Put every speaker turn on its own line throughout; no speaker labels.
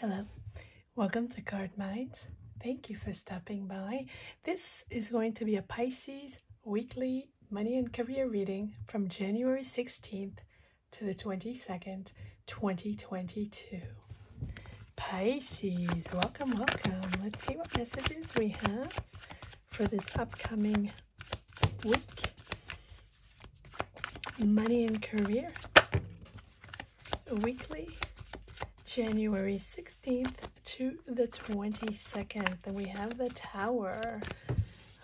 Hello, welcome to Card Minds. Thank you for stopping by. This is going to be a Pisces weekly money and career reading from January 16th to the 22nd, 2022. Pisces, welcome, welcome. Let's see what messages we have for this upcoming week. Money and career weekly. January 16th to the 22nd. Then we have the Tower.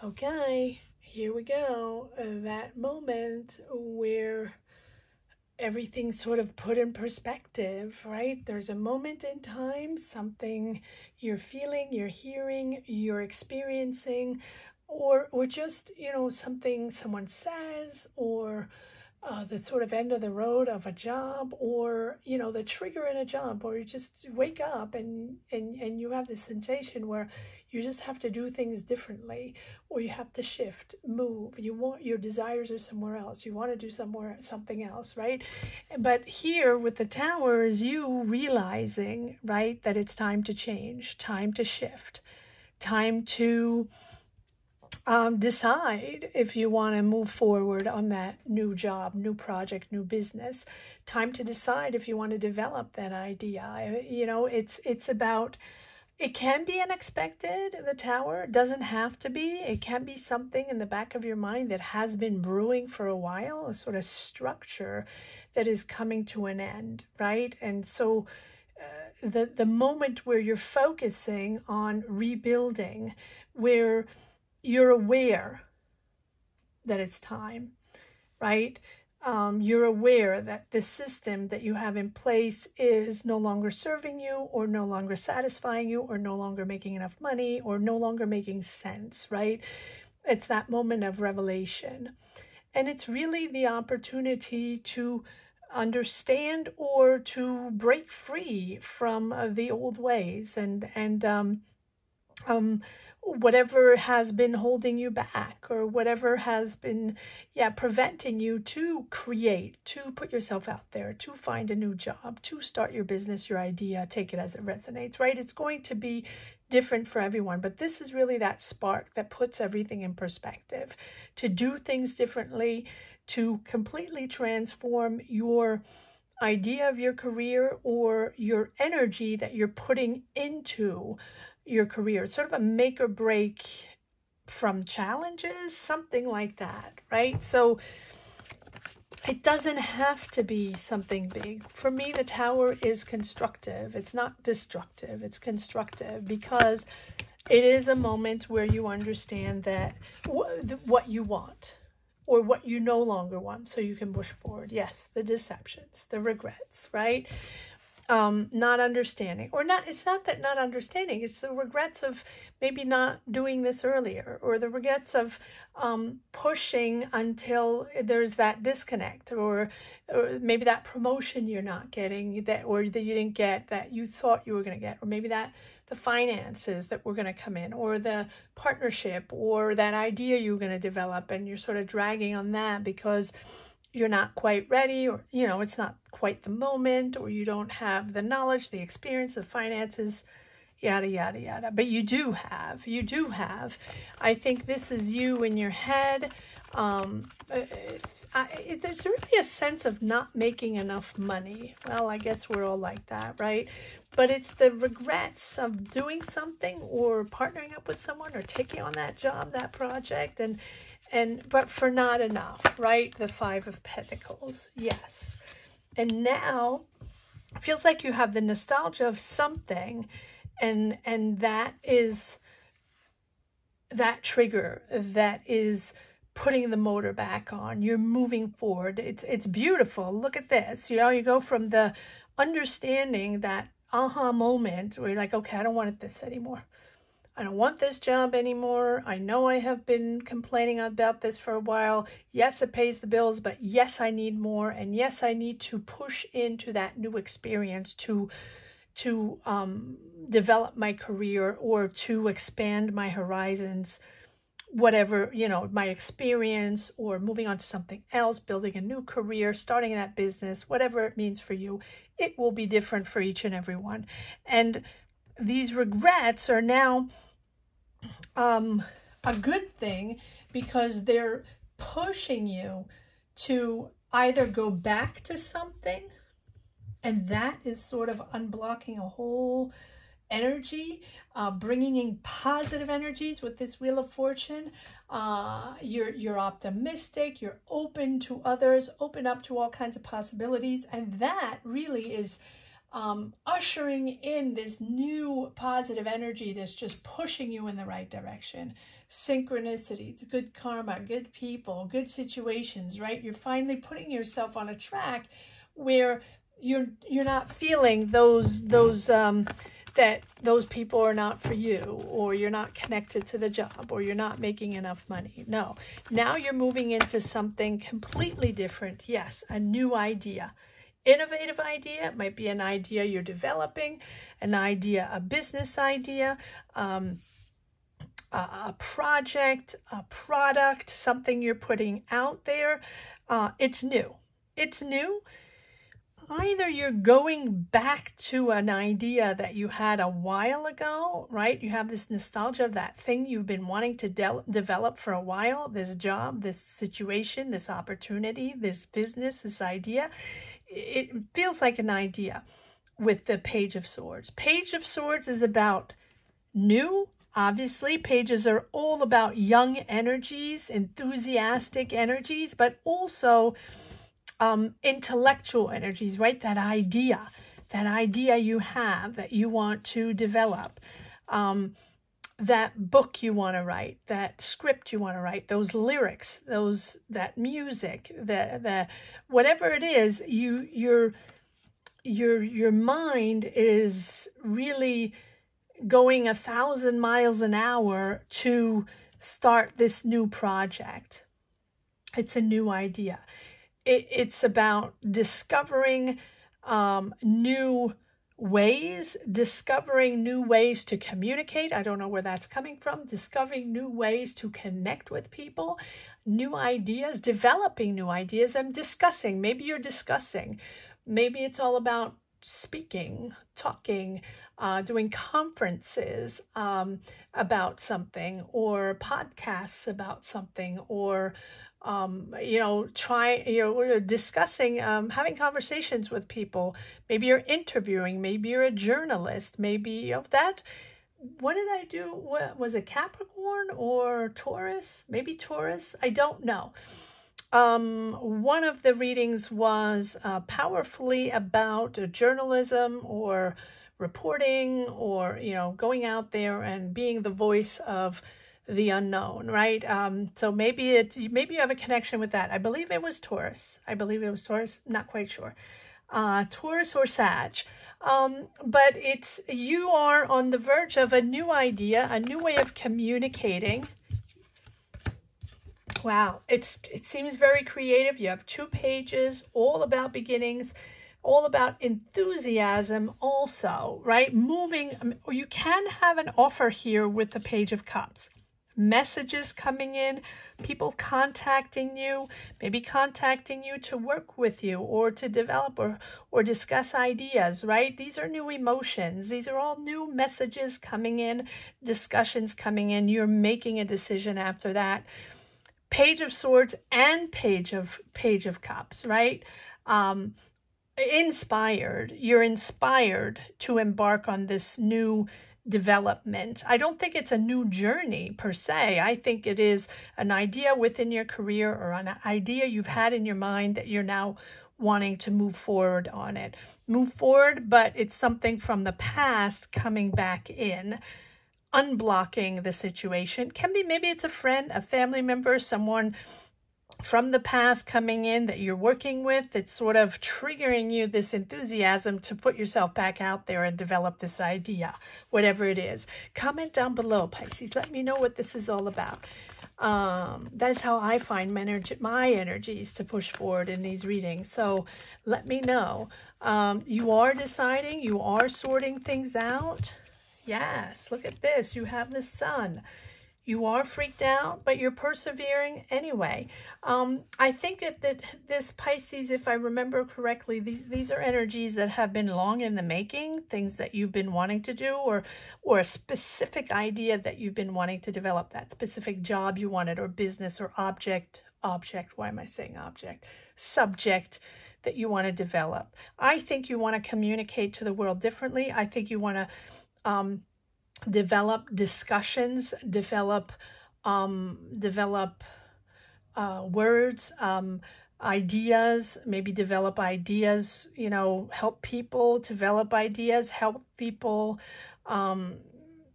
Okay, here we go. That moment where everything's sort of put in perspective, right? There's a moment in time, something you're feeling, you're hearing, you're experiencing, or just, something someone says, or the sort of end of the road of a job, or the trigger in a job, or you just wake up and you have this sensation where you just have to do things differently, or you have to shift, move. Your desires are somewhere else. You want to do something else, right? But here with the Tower is you realizing, right, that it's time to change, time to shift, time to decide if you want to move forward on that new job, new project, new business. Time to decide if you want to develop that idea. It's about, it can be unexpected, the Tower. It doesn't have to be. It can be something in the back of your mind that has been brewing for a while, a sort of structure that is coming to an end, right? And so the moment where you're focusing on rebuilding, where you're aware that it's time, right? You're aware that the system that you have in place is no longer serving you, or no longer satisfying you, or no longer making enough money, or no longer making sense, right? It's that moment of revelation. And it's really the opportunity to understand or to break free from the old ways and whatever has been holding you back, or whatever has been preventing you to create, to put yourself out there, to find a new job, to start your business, your idea, take it as it resonates, right? It's going to be different for everyone, but this is really that spark that puts everything in perspective, to do things differently, to completely transform your idea of your career, or your energy that you're putting into your career, sort of a make or break from challenges, something like that, right? So it doesn't have to be something big. For me, the Tower is constructive. It's not destructive. It's constructive, because it is a moment where you understand that what you want, or what you no longer want, so you can push forward. Yes, the deceptions, the regrets, right? Not understanding, or not, it's not that not understanding, it's the regrets of maybe not doing this earlier, or the regrets of pushing until there's that disconnect, or maybe that promotion you're not getting, or that you didn't get that you thought you were going to get, or maybe that the finances that were going to come in, or the partnership, or that idea you were going to develop, and you're sort of dragging on that because you're not quite ready, or, it's not quite the moment, or you don't have the knowledge, the experience, the finances, yada, yada, yada. But you do have. I think this is you in your head. There's really a sense of not making enough money. Well, I guess we're all like that, right? But it's the regrets of doing something, or partnering up with someone, or taking on that job, that project, but for not enough, right? The Five of Pentacles, yes. And now it feels like you have the nostalgia of something, and that is that trigger that is putting the motor back on. You're moving forward. It's beautiful. Look at this. You go from the understanding, that aha moment where you're like, okay, I don't want this anymore. I don't want this job anymore. I know I have been complaining about this for a while. Yes, it pays the bills, but yes, I need more. And yes, I need to push into that new experience to develop my career, or to expand my horizons whatever, you know, my experience, or moving on to something else, building a new career, starting that business, whatever it means for you, it will be different for each and every one. And these regrets are now a good thing, because they're pushing you to either go back to something, and that is sort of unblocking a whole energy, bringing in positive energies with this Wheel of Fortune. You're optimistic, you're open to others, open up to all kinds of possibilities, and that really is ushering in this new positive energy that's just pushing you in the right direction. Synchronicities, good karma, good people, good situations, right? You're finally putting yourself on a track where you're not feeling that those people are not for you, or you're not connected to the job, or you're not making enough money. No, now you're moving into something completely different. Yes, a new idea. Innovative idea. It might be an idea you're developing, an idea, a business idea, a project, a product, something you're putting out there. It's new. It's new. Either you're going back to an idea that you had a while ago, right? You have this nostalgia of that thing you've been wanting to develop for a while, this job, this situation, this opportunity, this business, this idea. It feels like an idea with the Page of Swords. Page of Swords is about new. Obviously, pages are all about young energies, enthusiastic energies, but also intellectual energies, right? That idea you have that you want to develop, that book you want to write, that script you want to write, those lyrics, that music, the whatever it is, your mind is really going 1,000 miles an hour to start this new project. It's a new idea. It's about discovering new ways, discovering new ways to communicate. I don't know where that's coming from. Discovering new ways to connect with people, new ideas, developing new ideas, and discussing. Maybe you're discussing. Maybe it's all about speaking, talking, doing conferences about something, or podcasts about something, or discussing, having conversations with people. Maybe you're interviewing, maybe you're a journalist, maybe that. What did I do? What was it, Capricorn or Taurus? Maybe Taurus. I don't know. One of the readings was powerfully about journalism or reporting, or going out there and being the voice of the unknown, right? So maybe you have a connection with that. I believe it was Taurus. Not quite sure. Taurus or Sag. But you are on the verge of a new idea, a new way of communicating. Wow, it seems very creative. You have 2 pages, all about beginnings, all about enthusiasm also, right? Moving, you can have an offer here with the Page of Cups. Messages coming in, people contacting you, maybe contacting you to work with you, or to develop or discuss ideas, right? These are new emotions. These are all new messages coming in, discussions coming in. You're making a decision after that. Page of Swords and Page of Cups, right? Inspired. You're inspired to embark on this new development. I don't think it's a new journey per se. I think it is an idea within your career, or an idea you've had in your mind that you're now wanting to move forward on it. Move forward, but it's something from the past coming back in, unblocking the situation. Can be, maybe it's a friend, a family member, someone from the past coming in that you're working with. It's sort of triggering you this enthusiasm to put yourself back out there and develop this idea, whatever it is. Comment down below, Pisces. Let me know what this is all about. That is how I find my energies to push forward in these readings. So let me know. You are deciding, you are sorting things out. Yes, look at this. You have the Sun. You are freaked out, but you're persevering anyway. I think that this Pisces, if I remember correctly, these are energies that have been long in the making, things that you've been wanting to do, or a specific idea that you've been wanting to develop, that specific job you wanted, or business, or why am I saying object? Subject that you want to develop. I think you want to communicate to the world differently. I think you want to develop discussions, develop words, ideas, maybe develop ideas, you know, help people develop ideas, help people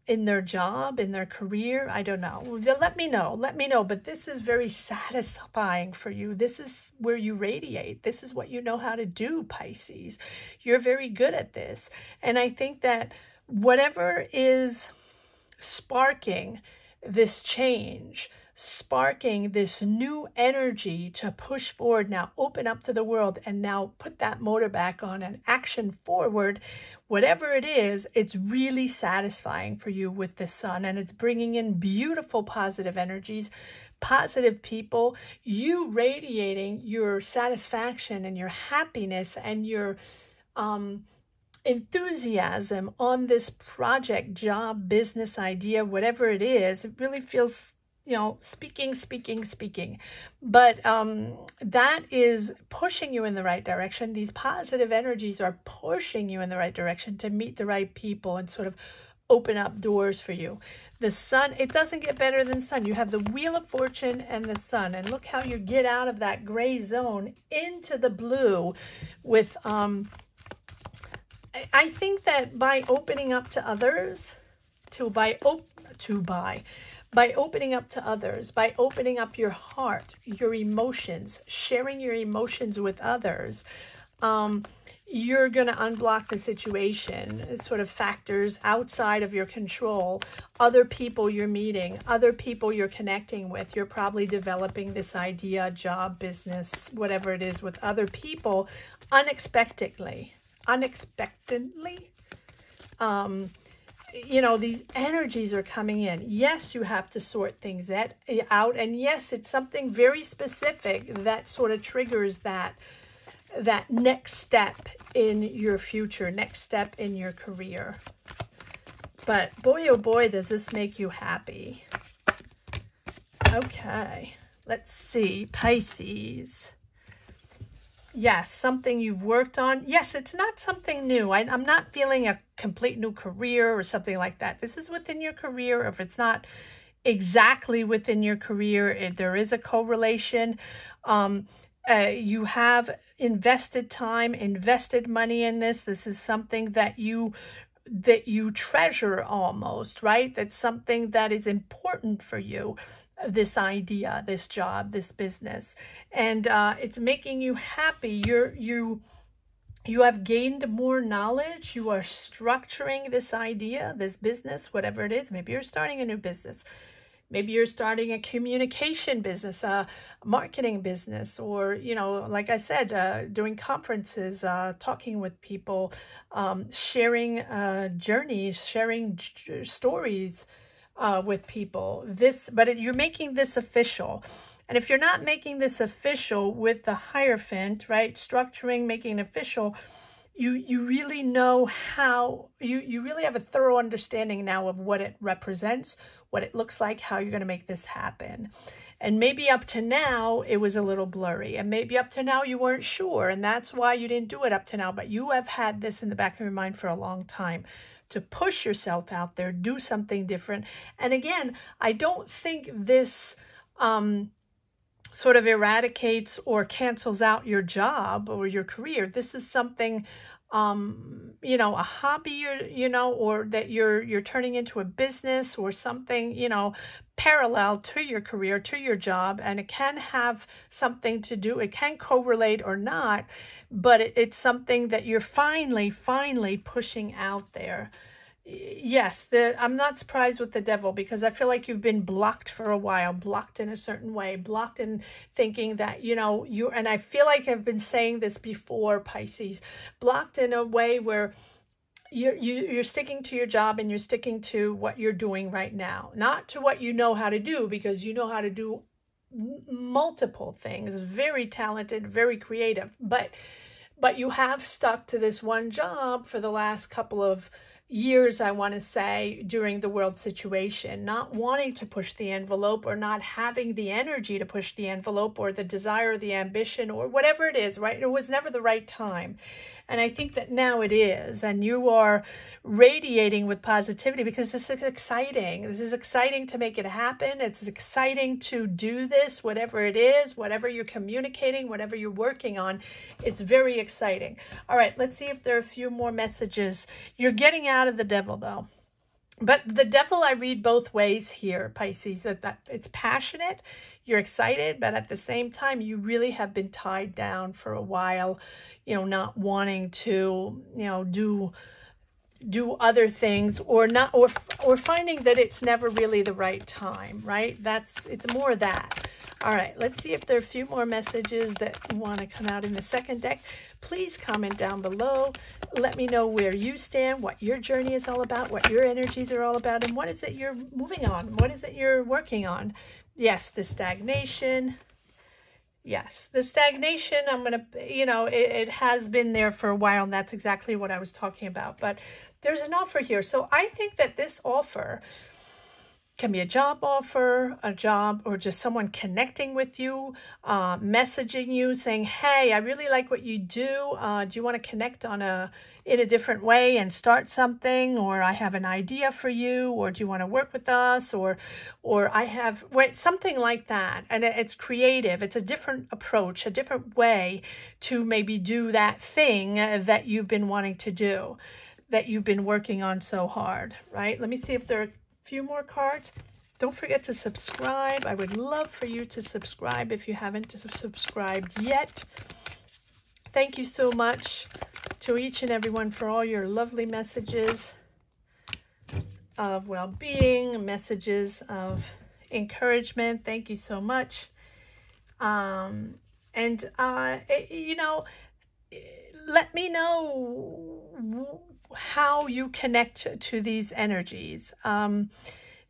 in their job, in their career. I don't know. Let me know. But this is very satisfying for you. This is where you radiate. This is what you know how to do, Pisces. You're very good at this. And I think that whatever is sparking this change, sparking this new energy to push forward, now open up to the world and now put that motor back on and action forward, whatever it is, it's really satisfying for you with the sun, and it's bringing in beautiful positive energies, positive people, you radiating your satisfaction and your happiness and your enthusiasm on this project, job, business idea, whatever it is. It really feels, you know, speaking. But that is pushing you in the right direction. These positive energies are pushing you in the right direction to meet the right people and sort of open up doors for you. The sun, it doesn't get better than sun. You have the Wheel of Fortune and the sun. And look how you get out of that gray zone into the blue with I think that by opening up to others, by opening up to others, by opening up your heart, your emotions, sharing your emotions with others, you're going to unblock the situation, sort of factors outside of your control, other people you're meeting, other people you're connecting with. You're probably developing this idea, job, business, whatever it is, with other people unexpectedly. You know, these energies are coming in. Yes, you have to sort things out. And yes, it's something very specific that sort of triggers that next step in your future, next step in your career. But boy, oh boy, does this make you happy. Okay, let's see, Pisces. Yes, something you've worked on. Yes, it's not something new. I'm not feeling a complete new career or something like that. This is within your career. If it's not exactly within your career, there is a correlation. You have invested time, invested money in this. This is something that you treasure almost, right? That's something that is important for you. This idea, this job, this business, and it's making you happy. You have gained more knowledge. You are structuring this idea, this business, whatever it is. Maybe you're starting a new business. Maybe you're starting a communication business, a marketing business, or, you know, like I said, doing conferences, talking with people, sharing journeys, sharing stories with people. But you're making this official. And if you're not making this official with the Hierophant, right, structuring, making it official, you really know how, you really have a thorough understanding now of what it represents, what it looks like, how you're going to make this happen. And maybe up to now, it was a little blurry. And maybe up to now, you weren't sure. And that's why you didn't do it up to now. But you have had this in the back of your mind for a long time, to push yourself out there, do something different. And again, I don't think this sort of eradicates or cancels out your job or your career. This is something, you know, a hobby, you know, or that you're turning into a business or something, you know, parallel to your career, to your job. And it can have something to do, it can correlate or not, but it's something that you're finally pushing out there. Yes, I'm not surprised with the Devil, because I feel like you've been blocked for a while, blocked in a certain way, blocked in thinking that, you know, and I feel like I've been saying this before, Pisces, blocked in a way where you're sticking to your job, and you're sticking to what you're doing right now, not to what you know how to do, because you know how to do multiple things, very talented, very creative, but you have stuck to this one job for the last couple of years, I want to say, during the world situation, not wanting to push the envelope, or not having the energy to push the envelope, or the desire, the ambition, or whatever it is, right? It was never the right time. And I think that now it is, and you are radiating with positivity, because this is exciting. This is exciting to make it happen. It's exciting to do this, whatever it is, whatever you're communicating, whatever you're working on. It's very exciting. All right, let's see if there are a few more messages. You're getting out of the devil, though. But the devil, I read both ways here, Pisces, that it's passionate, you're excited, but at the same time, you really have been tied down for a while, you know, not wanting to, you know, do other things, or not, or finding that it's never really the right time, right? It's more that. All right, let's see if there are a few more messages that want to come out in the second deck. Please comment down below. Let me know where you stand, what your journey is all about, what your energies are all about, and what is it you're moving on? What is it you're working on? Yes, the stagnation. Yes, the stagnation, I'm going to, you know, it has been there for a while, and that's exactly what I was talking about. But there's an offer here. So I think that this offer can be a job offer, or just someone connecting with you, messaging you, saying, hey, I really like what you do. Do you want to connect in a different way and start something? Or I have an idea for you, or do you want to work with us? Or I have, something like that. And it's creative. It's a different approach, a different way to maybe do that thing that you've been wanting to do, that you've been working on so hard, right? Let me see if there are few more cards. Don't forget to subscribe. I would love for you to subscribe if you haven't subscribed yet. Thank you so much to each and everyone for all your lovely messages of well-being, messages of encouragement. Thank you so much. You know, let me know how you connect to these energies.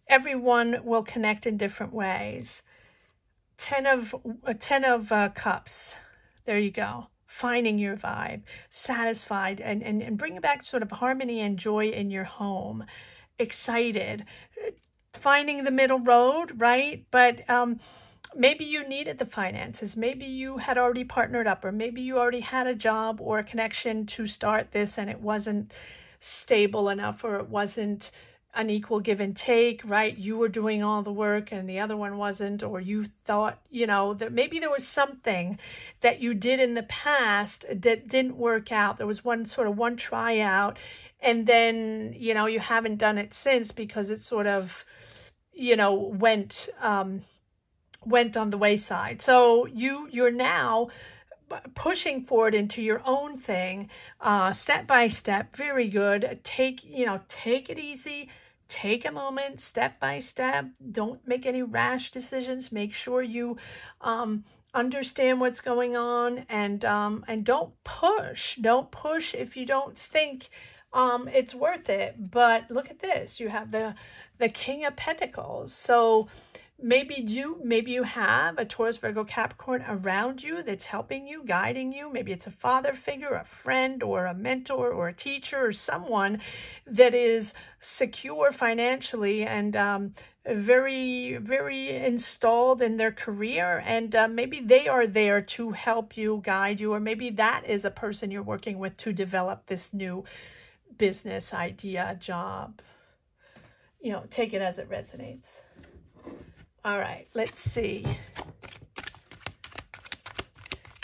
Everyone will connect in different ways. 10 of Cups. There you go. Finding your vibe, satisfied, and bringing back sort of harmony and joy in your home. Excited, finding the middle road, right? But maybe you needed the finances. Maybe you had already partnered up, or maybe you already had a job or a connection to start this, and it wasn't stable enough, or it wasn't an equal give and take, right? You were doing all the work and the other one wasn't, or you thought, you know, that maybe there was something that you did in the past that didn't work out. There was one tryout, and then, you know, you haven't done it since because it sort of, you know, went on the wayside. So you're now pushing forward into your own thing, step by step. Very good. Take it easy. Take a moment, step by step. Don't make any rash decisions. Make sure you understand what's going on, and don't push. Don't push if you don't think it's worth it. But look at this. You have the King of Pentacles. So maybe you have a Taurus, Virgo, Capricorn around you that's helping you, guiding you. Maybe it's a father figure, a friend, or a mentor, or a teacher, or someone that is secure financially and very, very installed in their career. And maybe they are there to help you, guide you, or maybe that is a person you're working with to develop this new business idea, job. You know, take it as it resonates. All right, let's see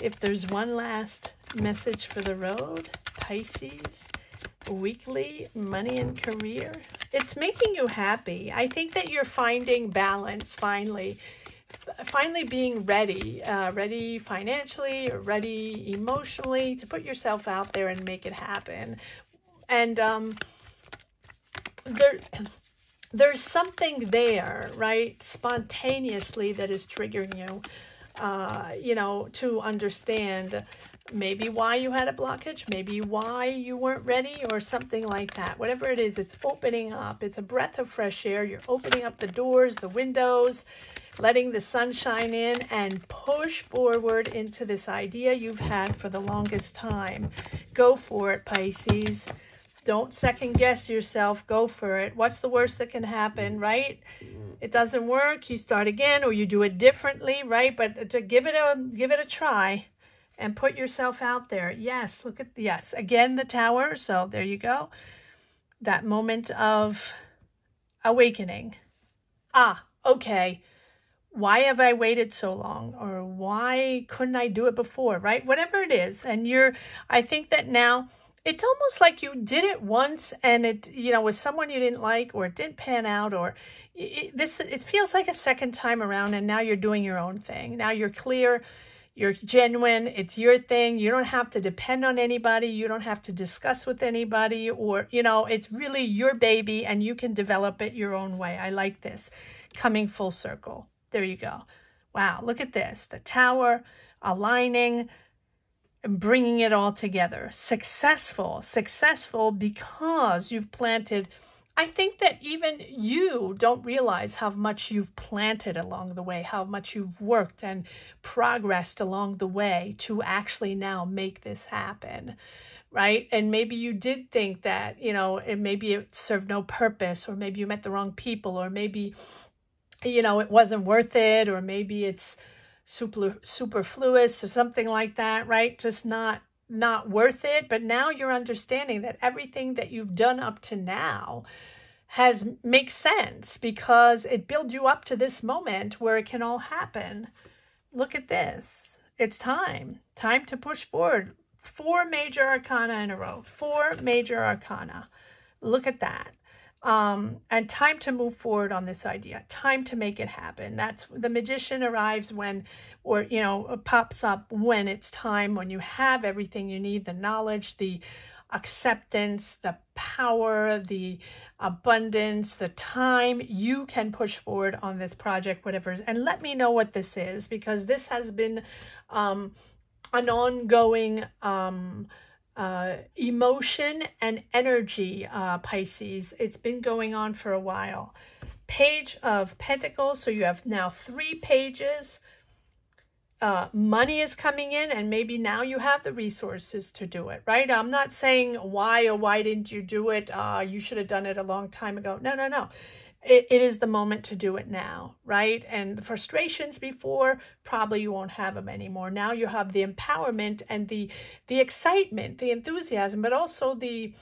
if there's one last message for the road. Pisces, weekly, money and career. It's making you happy. I think that you're finding balance finally being ready, ready financially, or ready emotionally to put yourself out there and make it happen. And there's something there, right, spontaneously, that is triggering you, you know, to understand maybe why you had a blockage, maybe why you weren't ready, or something like that. Whatever it is, it's opening up. It's a breath of fresh air. You're opening up the doors, the windows, letting the sunshine in, and push forward into this idea you've had for the longest time. Go for it, Pisces. Don't second guess yourself. Go for it. What's the worst that can happen, right? It doesn't work, you start again, or you do it differently, right? But to give it a try and put yourself out there. Yes, look at, yes, again, the Tower. So there you go. That moment of awakening. Ah, okay. Why have I waited so long? Or why couldn't I do it before, right? Whatever it is. And I think that now, it's almost like you did it once and it, with someone you didn't like, or it didn't pan out, or it feels like a second time around, and now you're doing your own thing. Now you're clear, you're genuine, it's your thing. You don't have to depend on anybody. You don't have to discuss with anybody, or, it's really your baby and you can develop it your own way. I like this. Coming full circle. There you go. Wow, look at this. The Tower, aligning, and bringing it all together. Successful because you've planted. I think that even you don't realize how much you've planted along the way, how much you've worked and progressed along the way to actually now make this happen, right? And maybe you did think that, and maybe it served no purpose, or maybe you met the wrong people, or maybe, it wasn't worth it, or maybe it's superfluous or something like that, right? Just not worth it. But now you're understanding that everything that you've done up to now makes sense, because it builds you up to this moment where it can all happen. Look at this. It's time to push forward. 4 major arcana in a row. 4 major arcana. Look at that. And time to move forward on this idea, time to make it happen. That's the Magician arrives when, or, pops up when it's time, when you have everything you need, the knowledge, the acceptance, the power, the abundance, the time. You can push forward on this project, whatever it is. And let me know what this is, because this has been an ongoing emotion and energy, Pisces. It's been going on for a while. Page of Pentacles. So you have now 3 pages. Money is coming in, and maybe now you have the resources to do it, right? I'm not saying why or why didn't you do it? You should have done it a long time ago. No. It is the moment to do it now, right? And the frustrations before, probably you won't have them anymore. Now you have the empowerment and the excitement, the enthusiasm, but also the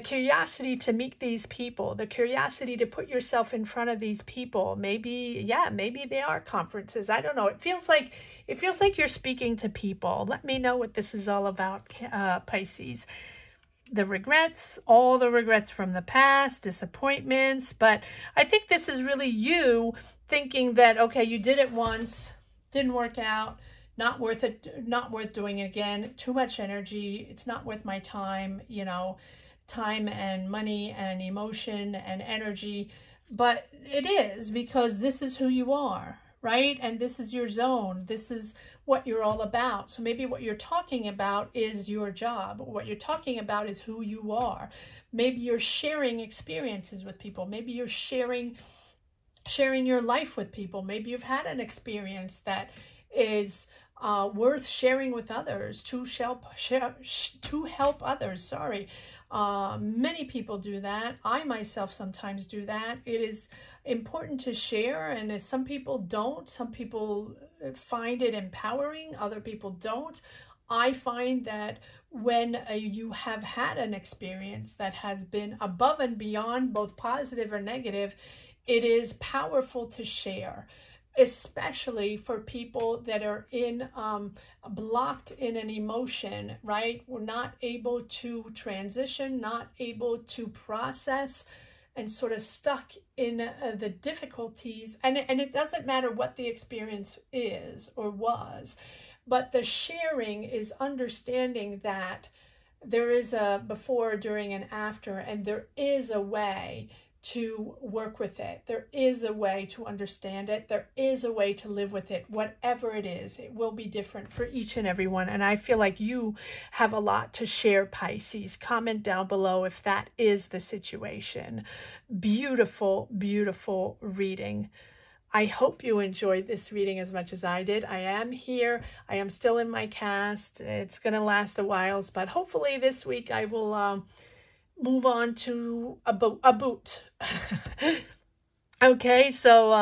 curiosity to meet these people, the curiosity to put yourself in front of these people. Maybe they are conferences. I don't know. It feels like you're speaking to people. Let me know what this is all about, Pisces. The regrets, all the regrets from the past, disappointments. But I think this is really you thinking that, okay, you did it once, didn't work out, not worth it, not worth doing it again, too much energy, it's not worth my time, time and money and emotion and energy. But it is, because this is who you are, right? And this is your zone. This is what you're all about. So maybe what you're talking about is your job. What you're talking about is who you are. Maybe you're sharing experiences with people. Maybe you're sharing your life with people. Maybe you've had an experience that is worth sharing with others, to help others. Sorry. Many people do that. I myself sometimes do that. It is important to share, and some people don't. Some people find it empowering, other people don't. I find that when you have had an experience that has been above and beyond, both positive or negative, it is powerful to share, especially for people that are blocked in an emotion, right? We're not able to transition, not able to process, and sort of stuck in the difficulties. And it doesn't matter what the experience is or was, but the sharing is understanding that there is a before, during, and after, and there is a way to work with it. There is a way to understand it. There is a way to live with it. Whatever it is, it will be different for each and every one. And I feel like you have a lot to share, Pisces. Comment down below if that is the situation. Beautiful, beautiful reading. I hope you enjoyed this reading as much as I did. I am here. I am still in my cast. It's going to last a while, but hopefully this week I will move on to a boot. Okay, so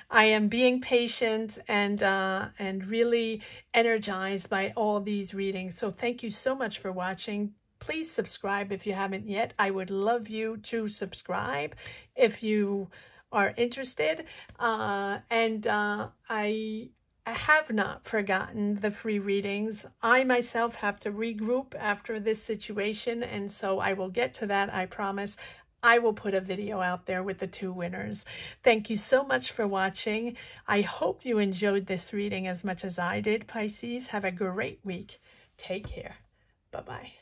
I am being patient and really energized by all these readings. So thank you so much for watching. Please subscribe if you haven't yet. I would love you to subscribe if you are interested. I have not forgotten the free readings. I myself have to regroup after this situation, and so I will get to that, I promise. I will put a video out there with the 2 winners. Thank you so much for watching. I hope you enjoyed this reading as much as I did, Pisces. Have a great week. Take care. Bye-bye.